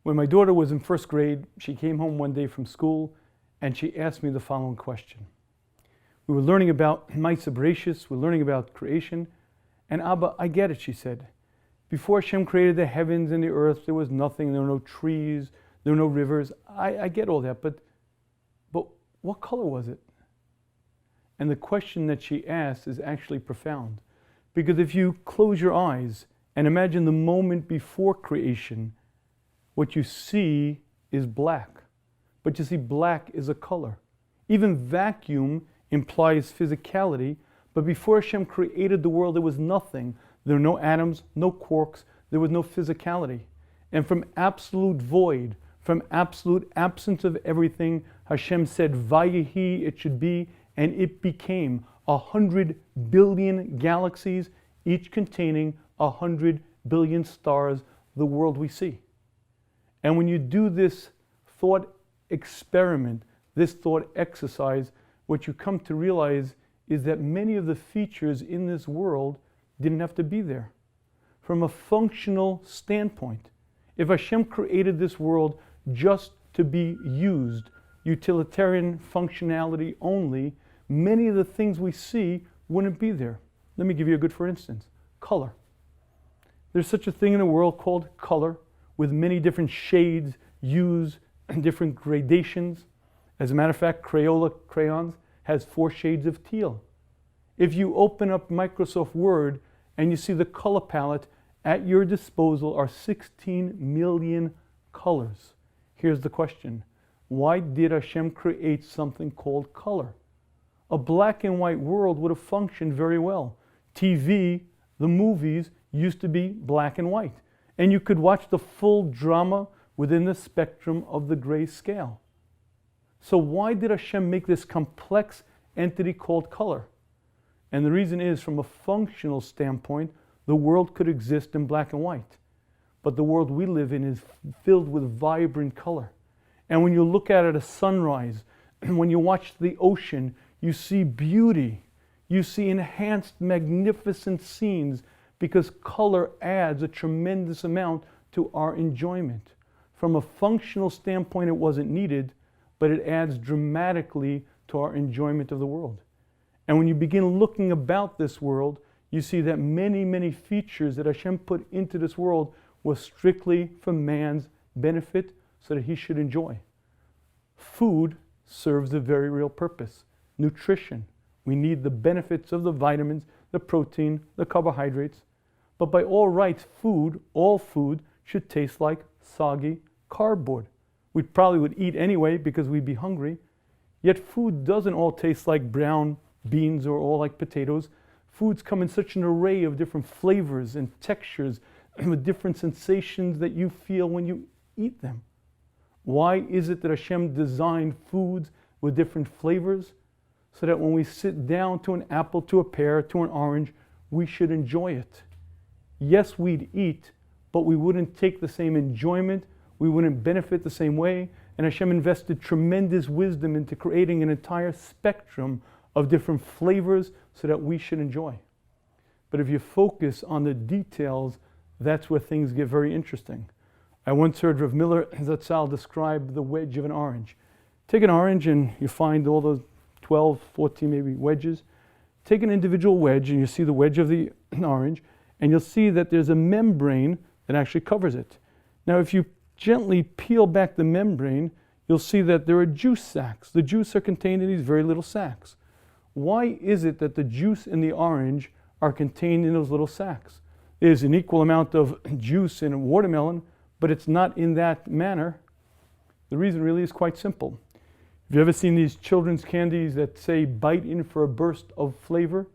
When my daughter was in first grade, she came home one day from school and she asked me the following question. We were learning about Ma'aseh Bereshis, we're learning about creation, and Abba, I get it, she said. Before Hashem created the heavens and the earth, there was nothing, there were no trees, there were no rivers. I get all that, but what color was it? And the question that she asked is actually profound. Because if you close your eyes and imagine the moment before creation, what you see is black. But you see, black is a color. Even vacuum implies physicality, but before Hashem created the world, there was nothing. There were no atoms, no quarks, there was no physicality. And from absolute void, from absolute absence of everything, Hashem said, Vayehi, it should be, and it became 100 billion galaxies, each containing 100 billion stars, the world we see. And when you do this thought experiment, this thought exercise, what you come to realize is that many of the features in this world didn't have to be there. From a functional standpoint, if Hashem created this world just to be used, utilitarian functionality only, many of the things we see wouldn't be there. Let me give you a good for instance. Color. There's such a thing in the world called color, with many different shades, hues, and different gradations. As a matter of fact, Crayola crayons has 4 shades of teal. If you open up Microsoft Word and you see the color palette, at your disposal are 16 million colors. Here's the question. Why did Hashem create something called color? A black and white world would have functioned very well. TV, the movies, used to be black and white. And you could watch the full drama within the spectrum of the gray scale. So why did Hashem make this complex entity called color? And the reason is, from a functional standpoint, the world could exist in black and white. But the world we live in is filled with vibrant color. And when you look at it at sunrise, when you watch the ocean, you see beauty. You see enhanced, magnificent scenes, because color adds a tremendous amount to our enjoyment. From a functional standpoint, it wasn't needed, but it adds dramatically to our enjoyment of the world. And when you begin looking about this world, you see that many, many features that Hashem put into this world was strictly for man's benefit so that he should enjoy. Food serves a very real purpose. Nutrition. We need the benefits of the vitamins, the protein, the carbohydrates. But by all rights, all food should taste like soggy cardboard. We probably would eat anyway because we'd be hungry. Yet food doesn't all taste like brown beans or all like potatoes. Foods come in such an array of different flavors and textures with different sensations that you feel when you eat them. Why is it that Hashem designed foods with different flavors? So that when we sit down to an apple, to a pear, to an orange, we should enjoy it. Yes, we'd eat, but we wouldn't take the same enjoyment, we wouldn't benefit the same way, and Hashem invested tremendous wisdom into creating an entire spectrum of different flavors so that we should enjoy. But if you focus on the details, that's where things get very interesting. I once heard Rav Miller Zatzal describe the wedge of an orange. Take an orange and you find all those 12, 14 maybe wedges. Take an individual wedge and you see the wedge of the orange, and you'll see that there's a membrane that actually covers it. Now if you gently peel back the membrane, you'll see that there are juice sacs. The juice are contained in these very little sacs. Why is it that the juice in the orange are contained in those little sacs? There's an equal amount of juice in a watermelon, but it's not in that manner. The reason really is quite simple. Have you ever seen these children's candies that say bite in for a burst of flavor?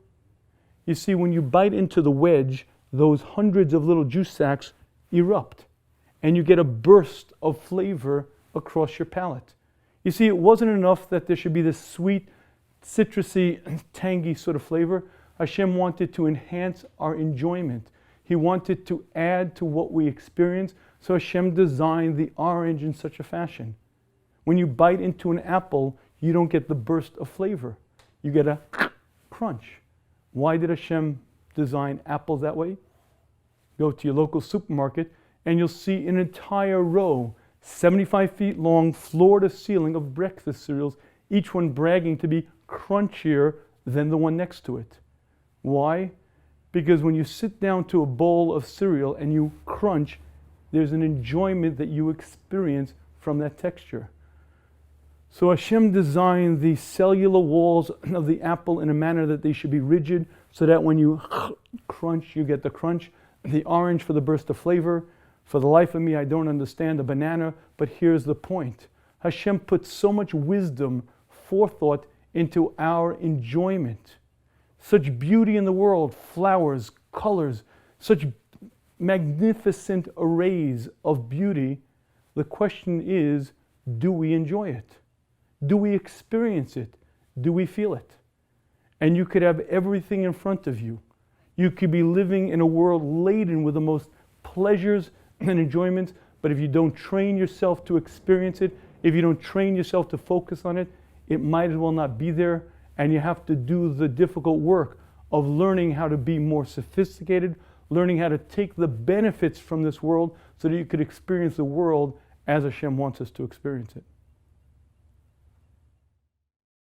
You see, when you bite into the wedge, those hundreds of little juice sacs erupt and you get a burst of flavor across your palate. You see, it wasn't enough that there should be this sweet, citrusy, tangy sort of flavor. Hashem wanted to enhance our enjoyment. He wanted to add to what we experience, so Hashem designed the orange in such a fashion. When you bite into an apple, you don't get the burst of flavor. You get a crunch. Why did Hashem design apples that way? Go to your local supermarket and you'll see an entire row, 75 feet long, floor to ceiling, of breakfast cereals, each one bragging to be crunchier than the one next to it. Why? Because when you sit down to a bowl of cereal and you crunch, there's an enjoyment that you experience from that texture. So Hashem designed the cellular walls of the apple in a manner that they should be rigid, so that when you crunch, you get the crunch. The orange for the burst of flavor. For the life of me, I don't understand the banana, but here's the point. Hashem put so much wisdom, forethought into our enjoyment. Such beauty in the world, flowers, colors, such magnificent arrays of beauty. The question is, do we enjoy it? Do we experience it? Do we feel it? And you could have everything in front of you. You could be living in a world laden with the most pleasures and enjoyments, but if you don't train yourself to experience it, if you don't train yourself to focus on it, it might as well not be there, and you have to do the difficult work of learning how to be more sophisticated, learning how to take the benefits from this world so that you could experience the world as Hashem wants us to experience it.